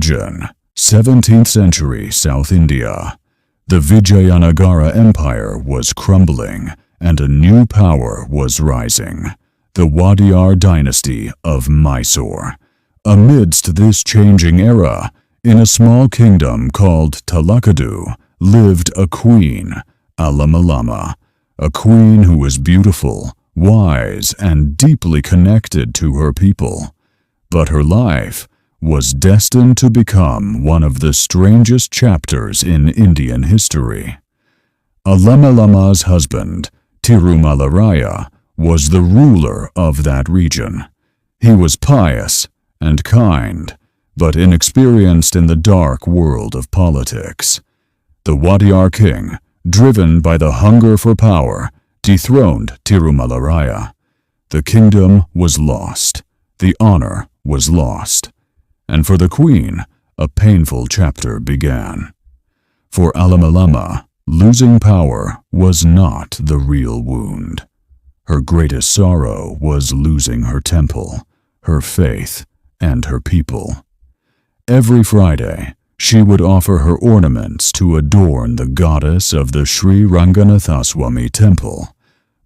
Imagine 17th century South India. The Vijayanagara Empire was crumbling and a new power was rising, the Wadiyar dynasty of Mysore. Amidst this changing era, in a small kingdom called Talakadu, lived a queen, Alamalama, a queen who was beautiful, wise, and deeply connected to her people. But her life was destined to become one of the strangest chapters in Indian history. Alamalama's husband, Tirumalaraya, was the ruler of that region. He was pious and kind, but inexperienced in the dark world of politics. The Wadiyar king, driven by the hunger for power, dethroned Tirumalaraya. The kingdom was lost. The honor was lost. And for the queen, a painful chapter began. For Alamalama, losing power was not the real wound. Her greatest sorrow was losing her temple, her faith, and her people. Every Friday, she would offer her ornaments to adorn the goddess of the Sri Ranganathaswamy temple.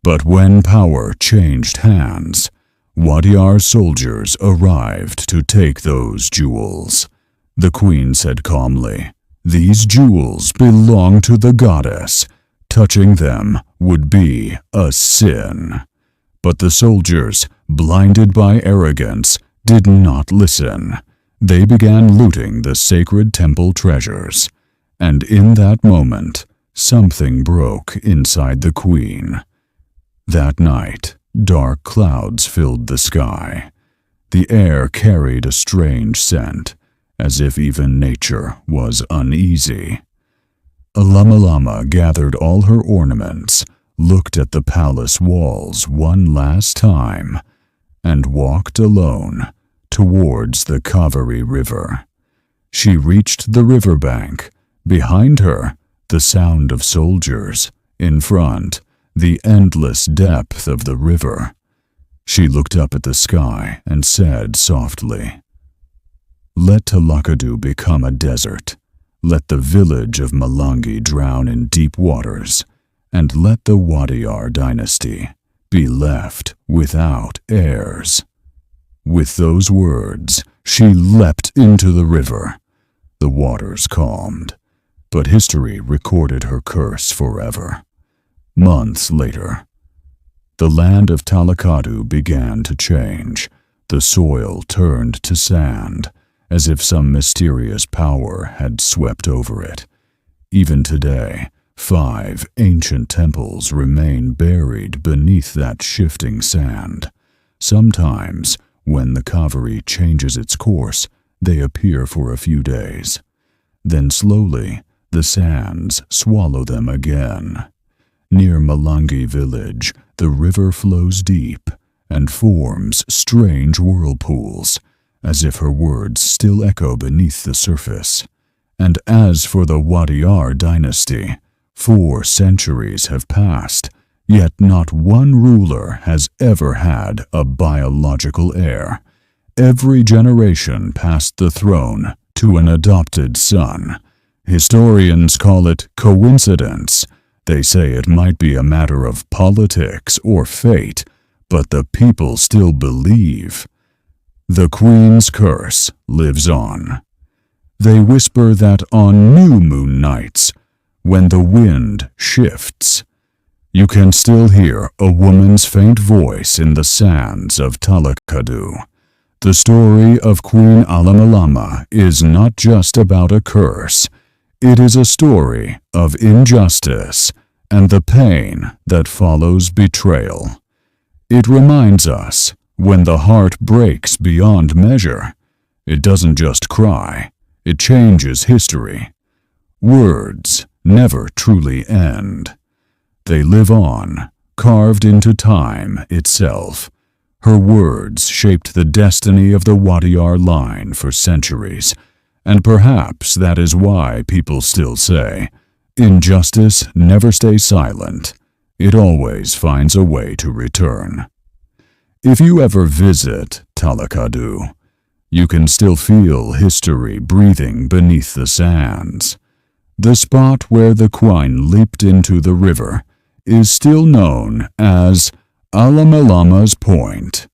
But when power changed hands, Wadiyar soldiers arrived to take those jewels. The queen said calmly, "These jewels belong to the goddess. Touching them would be a sin." But the soldiers, blinded by arrogance, did not listen. They began looting the sacred temple treasures. And in that moment, something broke inside the queen. That night, dark clouds filled the sky. The air carried a strange scent, as if even nature was uneasy. Alamalama gathered all her ornaments, looked at the palace walls one last time, and walked alone towards the Kaveri River. She reached the riverbank. Behind her, the sound of soldiers. In front, the endless depth of the river. She looked up at the sky and said softly, "Let Talakadu become a desert. Let the village of Malangi drown in deep waters, and let the Wadiyar dynasty be left without heirs." With those words, she leapt into the river. The waters calmed, but history recorded her curse forever. Months later, the land of Talakadu began to change. The soil turned to sand, as if some mysterious power had swept over it. Even today, 5 ancient temples remain buried beneath that shifting sand. Sometimes, when the Kaveri changes its course, they appear for a few days. Then slowly, the sands swallow them again. Near Malangi village, the river flows deep and forms strange whirlpools, as if her words still echo beneath the surface. And as for the Wadiyar dynasty, 4 centuries have passed, yet not one ruler has ever had a biological heir. Every generation passed the throne to an adopted son. Historians call it coincidence. They say it might be a matter of politics or fate, but the people still believe. The Queen's curse lives on. They whisper that on new moon nights, when the wind shifts, you can still hear a woman's faint voice in the sands of Talakadu. The story of Queen Alamalama is not just about a curse. It is a story of injustice and the pain that follows betrayal. It reminds us, when the heart breaks beyond measure, it doesn't just cry, it changes history. Words never truly end. They live on, carved into time itself. Her words shaped the destiny of the Wadiyar line for centuries, and perhaps that is why people still say, injustice never stays silent. It always finds a way to return. If you ever visit Talakadu, You can still feel history breathing beneath the sands. The spot where the Quine leaped into the river is still known as Alamalama's Point.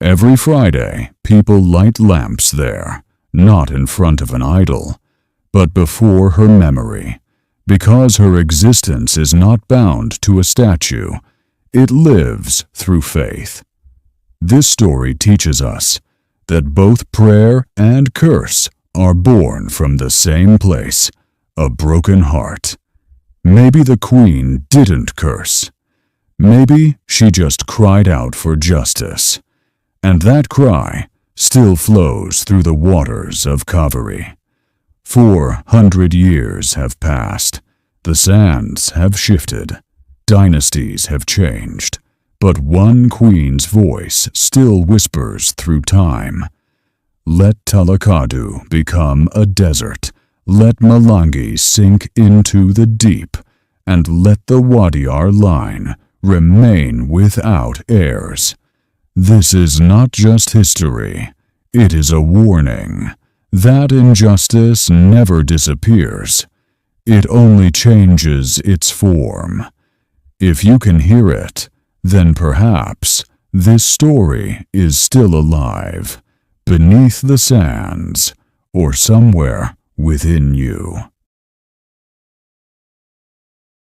Every Friday, people light lamps there, not in front of an idol, but before her memory. Because her existence is not bound to a statue, it lives through faith. This story teaches us that both prayer and curse are born from the same place, a broken heart. Maybe the Queen didn't curse. Maybe she just cried out for justice. And that cry still flows through the waters of Kaveri. 400 years have passed. The sands have shifted. Dynasties have changed. But one queen's voice still whispers through time. Let Talakadu become a desert. Let Malangi sink into the deep. And let the Wadiyar line remain without heirs. This is not just history. It is a warning. That injustice never disappears. It only changes its form. If you can hear it, then perhaps this story is still alive, beneath the sands, or somewhere within you.